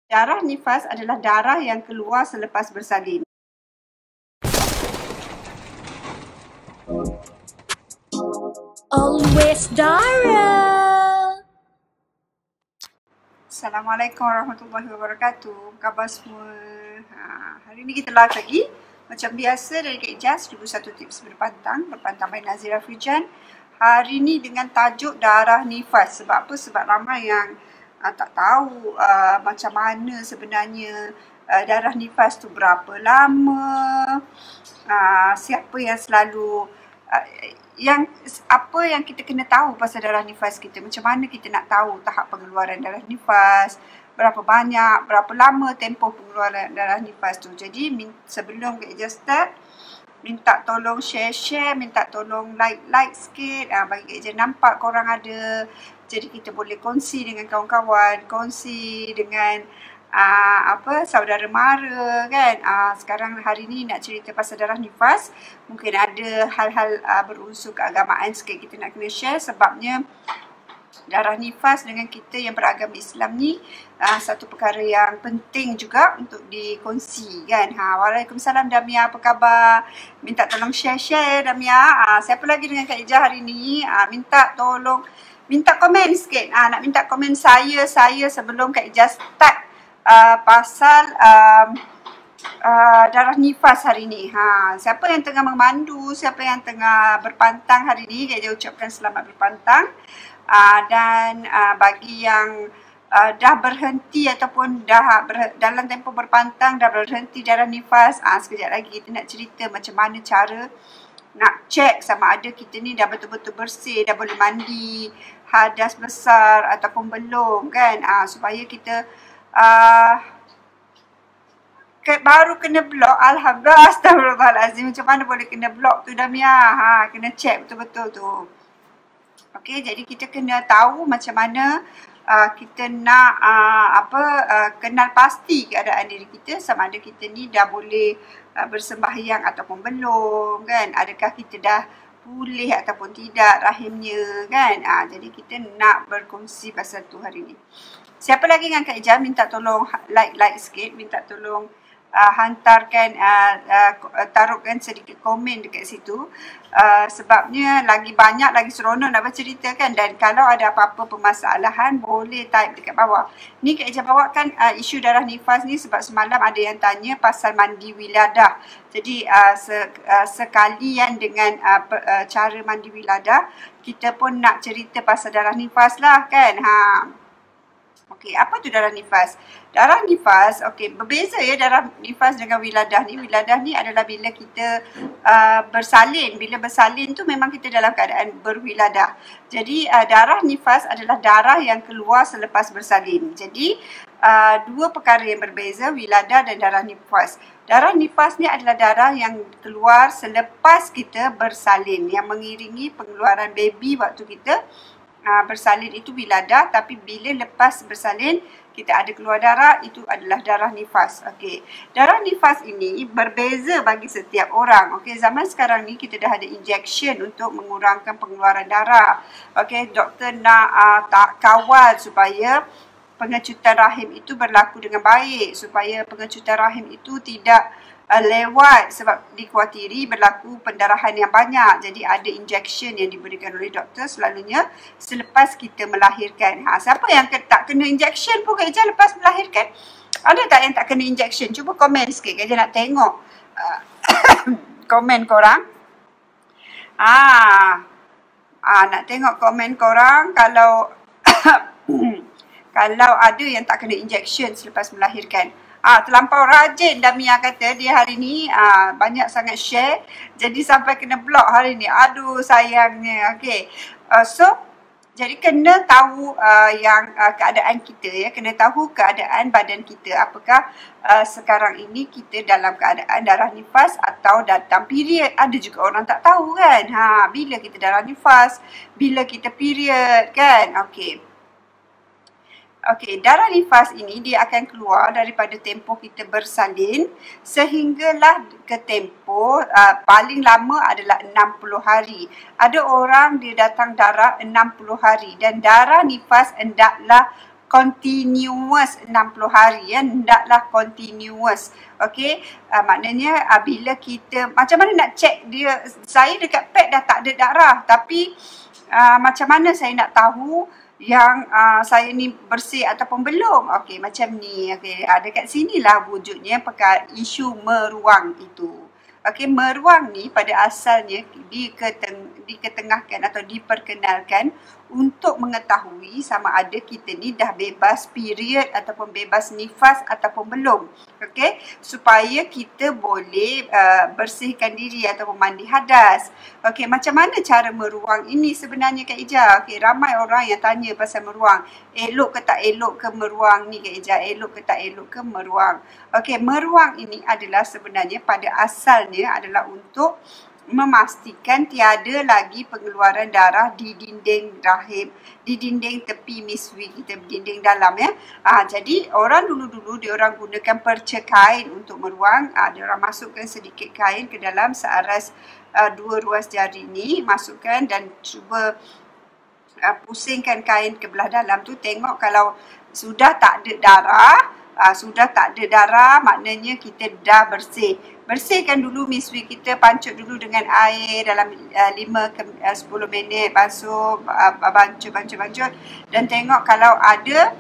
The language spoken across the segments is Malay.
Darah nifas adalah darah yang keluar selepas bersalin. Always Dara. Assalamualaikum warahmatullahi wabarakatuh. Apa khabar semua? Hari ni kita live lagi. Macam biasa dari Kak Ijaz, 21 tips berpantang by Nazira Fijan. Hari ni dengan tajuk darah nifas. Sebab apa? Sebab ramai yang tak tahu macam mana sebenarnya darah nifas tu berapa lama, siapa yang selalu apa yang kita kena tahu pasal darah nifas kita, macam mana kita nak tahu tahap pengeluaran darah nifas, berapa banyak, berapa lama tempoh pengeluaran darah nifas tu. Jadi sebelum kita start, minta tolong share, minta tolong like sikit, bagi Kak nampak korang ada. Jadi kita boleh kongsi dengan kawan-kawan, kongsi dengan saudara mara kan. Sekarang hari ni nak cerita pasal darah nifas. Mungkin ada hal-hal berunsur keagamaan sikit kita nak kena share, sebabnya darah nifas dengan kita yang beragama Islam ni satu perkara yang penting juga untuk dikongsi kan. Waalaikumsalam Damia, apa khabar? Minta tolong share Damia. Siapa lagi dengan Kak Ijah hari ni? Minta tolong, minta komen sikit. Nak minta komen saya sebelum Kak Ijah start pasal darah nifas hari ni. Siapa yang tengah memandu, siapa yang tengah berpantang hari ni, Kak Ijah ucapkan selamat berpantang. Dan bagi yang dah berhenti ataupun dah dalam tempoh berpantang, dah berhenti darah nifas, sekejap lagi kita nak cerita macam mana cara nak cek sama ada kita ni dah betul-betul bersih, dah boleh mandi, hadas besar ataupun belum kan. Supaya kita baru kena blok, alhamdulillah, astagfirullahalazim, macam mana boleh kena blok tu Damia. Kena cek betul-betul tu. Okey, jadi kita kena tahu macam mana kita nak kenal pasti keadaan diri kita, sama ada kita ni dah boleh bersembahyang ataupun belum kan. Adakah kita dah pulih ataupun tidak rahimnya kan. Jadi kita nak berkongsi pasal tu hari ni. Siapa lagi dengan Kak Ijah, minta tolong like sikit, minta tolong hantarkan, taruhkan sedikit komen dekat situ. Sebabnya lagi banyak, lagi seronok nak bercerita kan. Dan kalau ada apa-apa permasalahan, boleh type dekat bawah. Ni Kak Ijah bawakan isu darah nifas ni sebab semalam ada yang tanya pasal mandi wiladah. Jadi sekalian dengan cara mandi wiladah, kita pun nak cerita pasal darah nifas lah kan. Okey, apa tu darah nifas? Darah nifas, okey, berbeza ya darah nifas dengan wiladah ni. Wiladah ni adalah bila kita bersalin. Bila bersalin tu memang kita dalam keadaan berwiladah. Jadi darah nifas adalah darah yang keluar selepas bersalin. Jadi dua perkara yang berbeza, wiladah dan darah nifas. Darah nifas ni adalah darah yang keluar selepas kita bersalin, yang mengiringi pengeluaran baby waktu kita bersalin, itu wiladah. Tapi bila lepas bersalin kita ada keluar darah, itu adalah darah nifas. Okey, darah nifas ini berbeza bagi setiap orang. Okey, zaman sekarang ni kita dah ada injection untuk mengurangkan pengeluaran darah. Okey, doktor nak kawal supaya pengecutan rahim itu berlaku dengan baik, supaya pengecutan rahim itu tidak lewat, sebab dikhawatiri berlaku pendarahan yang banyak. Jadi ada injection yang diberikan oleh doktor selalunya selepas kita melahirkan. Siapa yang tak kena injection pun Kak Ijah lepas melahirkan? Ada tak yang tak kena injection? Cuba komen sikit, Kak Ijah nak tengok komen korang. Nak tengok komen korang kalau kalau ada yang tak kena injection selepas melahirkan. Terlampau rajin Damia kata dia hari ni, banyak sangat share, jadi sampai kena block hari ni. Aduh sayangnya. Okey. Jadi kena tahu keadaan kita ya, kena tahu keadaan badan kita. Apakah sekarang ini kita dalam keadaan darah nifas atau datang period. Ada juga orang tak tahu kan. Bila kita darah nifas, bila kita period kan. Okey, darah nifas ini dia akan keluar daripada tempoh kita bersalin sehinggalah ke tempoh paling lama adalah 60 hari. Ada orang dia datang darah 60 hari dan darah nifas hendaklah continuous 60 hari ya, hendaklah continuous. Okey, maknanya bila kita macam mana nak check dia, saya dekat pad dah tak ada darah, tapi macam mana saya nak tahu yang saya ni bersih ataupun belum? Okey, macam ni. Okey, dekat sinilah wujudnya perkara isu meruang itu. Okey, meruang ni pada asalnya diketengahkan atau diperkenalkan untuk mengetahui sama ada kita ni dah bebas period ataupun bebas nifas ataupun belum. Okey, supaya kita boleh bersihkan diri ataupun mandi hadas. Okey, macam mana cara meruang ini sebenarnya Kak Ija? Okey, ramai orang yang tanya pasal meruang. Elok ke tak elok ke meruang ni Kak Ija? Elok ke tak elok ke meruang? Okey, meruang ini adalah sebenarnya pada asalnya adalah untuk memastikan tiada lagi pengeluaran darah di dinding rahim, di dinding tepi miswi kita, dinding dalam ya. Jadi orang dulu-dulu dia orang gunakan perca kain untuk meruang. Dia orang masukkan sedikit kain ke dalam searas 2 ruas jari ni, masukkan dan cuba pusingkan kain ke belah dalam tu, tengok kalau sudah tak ada darah, maknanya kita dah bersih. Bersihkan dulu miswi kita, pancut dulu dengan air dalam 5 ke 10 minit, basuh, bancut dan tengok kalau ada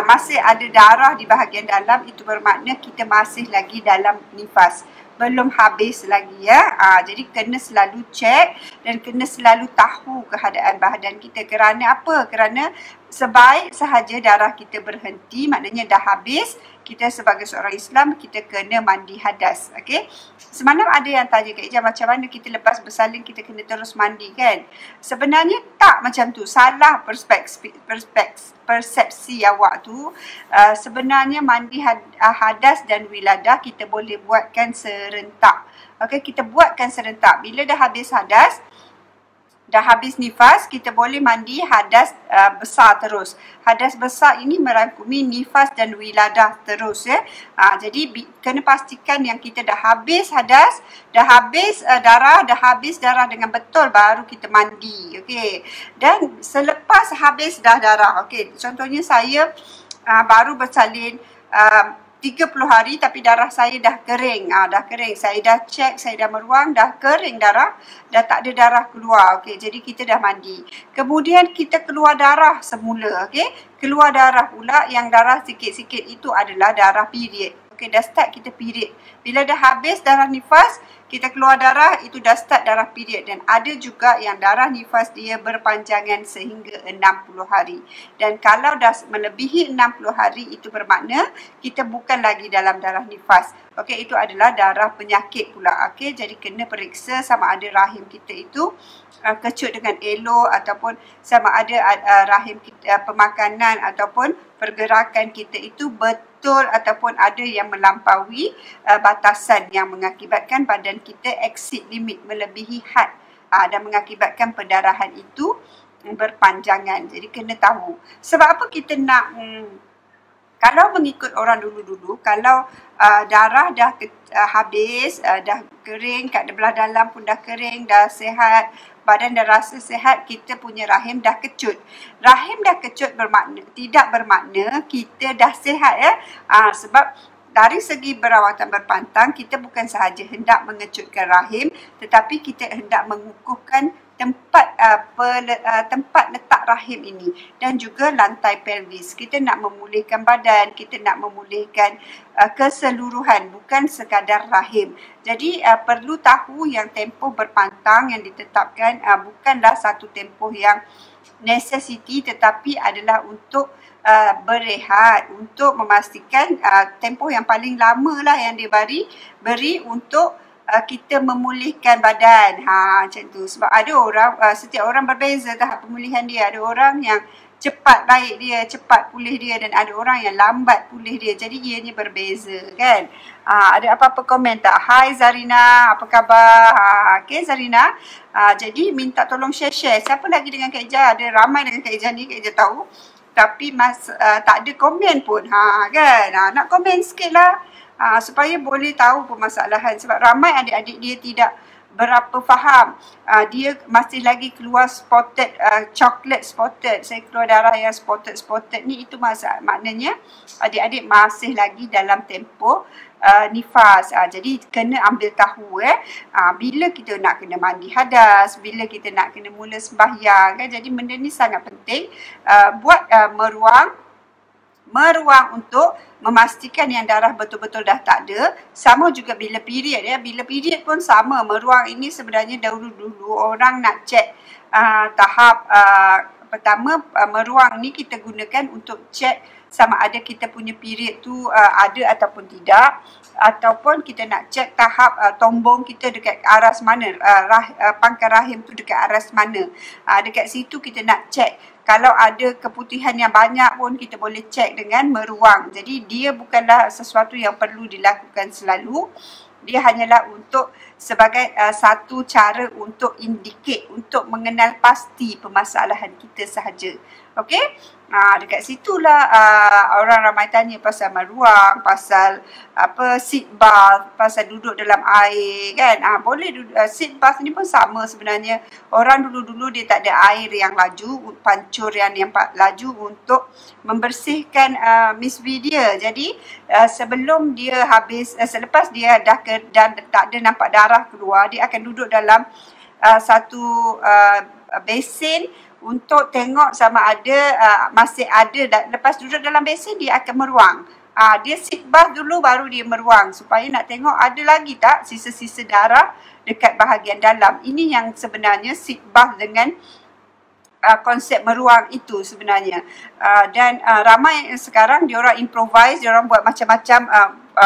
masih ada darah di bahagian dalam, itu bermakna kita masih lagi dalam nifas, belum habis lagi ya. Jadi kena selalu cek dan kena selalu tahu keadaan badan kita. Kerana apa? Kerana sebaik sahaja darah kita berhenti, maknanya dah habis, kita sebagai seorang Islam kita kena mandi hadas. Okey. Semalam ada yang tanya Kak Ija, macam mana kita lepas bersalin kita kena terus mandi kan? Sebenarnya tak macam tu. Salah persepsi awak tu. Sebenarnya mandi hadas dan wiladah kita boleh buatkan serentak. Okey, kita buatkan serentak. Bila dah habis hadas, dah habis nifas, kita boleh mandi hadas besar terus. Hadas besar ini merangkumi nifas dan wiladah terus ya. Jadi kena pastikan yang kita dah habis hadas, dah habis darah dengan betul, baru kita mandi. Okey. Dan selepas habis dah darah, okey, contohnya saya baru bersalin 30 hari tapi darah saya dah kering. Dah kering. Saya dah cek, saya dah meruang, dah kering darah, dah tak ada darah keluar. Okey, jadi kita dah mandi. Kemudian kita keluar darah semula, okey? Keluar darah pula, yang darah sikit-sikit itu adalah darah period. Okey, dah start kita period. Bila dah habis darah nifas, kita keluar darah, itu dah start darah period. Dan ada juga yang darah nifas dia berpanjangan sehingga 60 hari. Dan kalau dah melebihi 60 hari, itu bermakna kita bukan lagi dalam darah nifas. Okey, itu adalah darah penyakit pula. Okey, jadi kena periksa sama ada rahim kita itu kecut dengan elok, ataupun sama ada rahim kita, pemakanan ataupun pergerakan kita itu betul ataupun ada yang melampaui batasan yang mengakibatkan badan kita exceed limit, melebihi had dan mengakibatkan pendarahan itu berpanjangan. Jadi kena tahu. Sebab apa kita nak kalau mengikut orang dulu-dulu, kalau darah dah habis, dah kering, kat belah dalam pun dah kering, dah sihat, badan dah rasa sihat, kita punya rahim dah kecut. Rahim dah kecut tidak bermakna kita dah sihat ya. Sebab dari segi berawatan berpantang, kita bukan sahaja hendak mengecutkan rahim, tetapi kita hendak mengukuhkan tempat letak rahim ini dan juga lantai pelvis. Kita nak memulihkan badan, kita nak memulihkan keseluruhan, bukan sekadar rahim. Jadi perlu tahu yang tempoh berpantang yang ditetapkan bukanlah satu tempoh yang necessity, tetapi adalah untuk berehat, untuk memastikan tempoh yang paling lama lah yang beri untuk kita memulihkan badan. Macam tu. Sebab ada orang, setiap orang berbeza tahap pemulihan dia. Ada orang yang cepat baik dia, cepat pulih dia, dan ada orang yang lambat pulih dia. Jadi ianya berbeza kan. Ada apa-apa komen tak? Hai Zarina, apa khabar? Okay Zarina. Jadi minta tolong share-share. Siapa lagi dengan Kak Ija? Ada ramai dengan Kak Ija ni, Kak Ija tahu. Tapi tak ada komen pun. Kan? Nak komen sikit lah. Supaya boleh tahu permasalahan. Sebab ramai adik-adik dia tidak berapa faham. Dia masih lagi keluar spotted, chocolate spotted. Saya keluar darah yang spotted ni, itu maknanya adik-adik masih lagi dalam tempoh nifas. Jadi kena ambil tahu bila kita nak kena mandi hadas, bila kita nak kena mula sembahyang kan. Jadi benda ni sangat penting. Buat meruang untuk memastikan yang darah betul-betul dah tak ada. Sama juga bila period bila period pun sama. Meruang ini sebenarnya dahulu-dulu orang nak cek tahap pertama. Meruang ni kita gunakan untuk cek sama ada kita punya period tu ada ataupun tidak, ataupun kita nak cek tahap tombong kita dekat aras mana, pangkal rahim tu dekat aras mana. Dekat situ kita nak cek. Kalau ada keputihan yang banyak pun kita boleh cek dengan meruang. Jadi dia bukanlah sesuatu yang perlu dilakukan selalu. Dia hanyalah untuk sebagai satu cara untuk indicate, untuk mengenal pasti permasalahan kita sahaja. Okey? Dekat situlah orang ramai tanya pasal meruang, pasal seat bath, pasal duduk dalam air kan. Boleh seat bath ni pun sama sebenarnya. Orang dulu-dulu dia tak ada air yang laju, pancur yang laju untuk membersihkan miswi dia. Jadi sebelum dia habis, selepas dia dah tak ada nampak darah keluar, dia akan duduk dalam satu besin untuk tengok sama ada masih ada. Lepas duduk dalam besin, dia akan meruang. Dia seat bath dulu baru dia meruang supaya nak tengok ada lagi tak sisa-sisa darah dekat bahagian dalam. Ini yang sebenarnya seat bath dengan konsep meruang itu sebenarnya. Dan ramai sekarang diorang improvise, diorang buat macam-macam,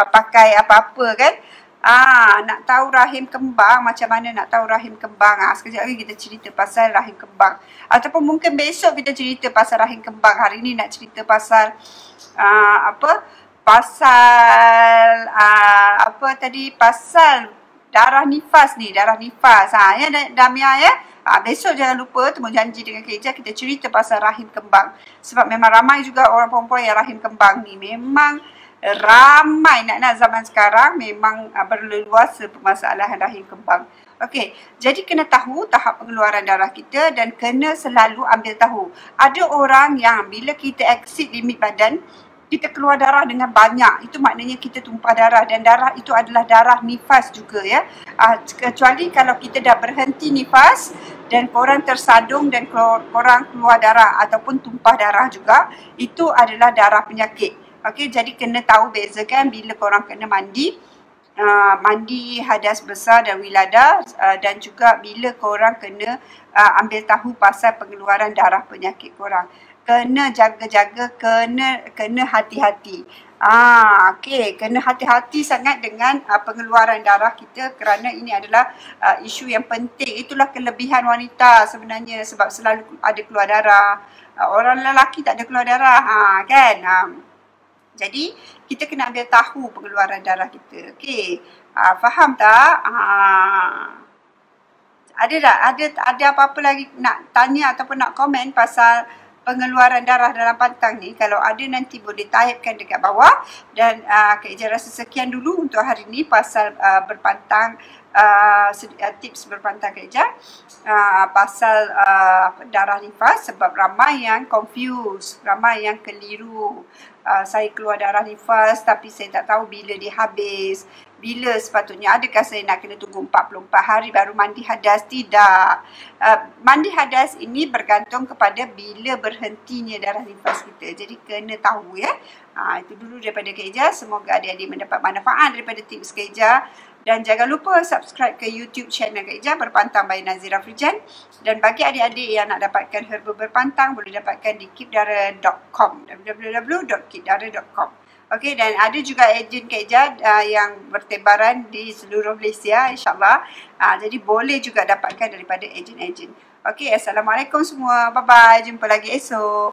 pakai apa-apa kan. Nak tahu rahim kembang, macam mana nak tahu rahim kembang. Sekejap lagi kita cerita pasal rahim kembang. Ataupun mungkin besok kita cerita pasal rahim kembang. Hari ni nak cerita pasal pasal darah nifas ni, darah nifas. Ya Damia ya. Besok jangan lupa temu janji dengan Kak Ijah, kita cerita pasal rahim kembang. Sebab memang ramai juga orang perempuan yang rahim kembang ni. Memang ramai nak zaman sekarang, memang berleluasa permasalahan rahim kembang. Okey, jadi kena tahu tahap pengeluaran darah kita dan kena selalu ambil tahu. Ada orang yang bila kita exceed limit badan, kita keluar darah dengan banyak. Itu maknanya kita tumpah darah, dan darah itu adalah darah nifas juga ya. Kecuali kalau kita dah berhenti nifas dan korang tersadung dan korang keluar darah ataupun tumpah darah juga, itu adalah darah penyakit. Okey, jadi kena tahu bezakan bila korang kena mandi hadas besar dan wiladah, dan juga bila korang kena ambil tahu pasal pengeluaran darah penyakit korang. Kena jaga-jaga, kena hati-hati. Okey, kena hati-hati sangat dengan pengeluaran darah kita, kerana ini adalah isu yang penting. Itulah kelebihan wanita sebenarnya, sebab selalu ada keluar darah. Orang lelaki tak ada keluar darah, kan? Jadi kita kena ambil tahu pengeluaran darah kita. Okey. Faham tak? Ada apa-apa lagi nak tanya ataupun nak komen pasal pengeluaran darah dalam pantang ni? Kalau ada, nanti boleh typekan dekat bawah. Dan Kak Ijah rasa sekian dulu untuk hari ni pasal berpantang, tips berpantang Kak Ijah. Pasal darah nifas, sebab ramai yang confused, ramai yang keliru. Saya keluar darah nifas tapi saya tak tahu bila dia habis, bila sepatutnya. Adakah saya nak kena tunggu 44 hari baru mandi hadas? Tidak. Mandi hadas ini bergantung kepada bila berhentinya darah nifas kita. Jadi kena tahu ya. Itu dulu daripada Kak Ijah. Semoga adik-adik mendapat manfaat daripada tips Kak Ijah. Dan jangan lupa subscribe ke YouTube channel Kak Ijah, Berpantang by Nazira Frijan. Dan bagi adik-adik yang nak dapatkan herba berpantang, boleh dapatkan di keepdara.com, www.keepdara.com. Okey, dan ada juga ejen Kak Ijah yang bertebaran di seluruh Malaysia, insyaAllah. Jadi boleh juga dapatkan daripada ejen-ejen. Okey, Assalamualaikum semua. Bye-bye. Jumpa lagi esok.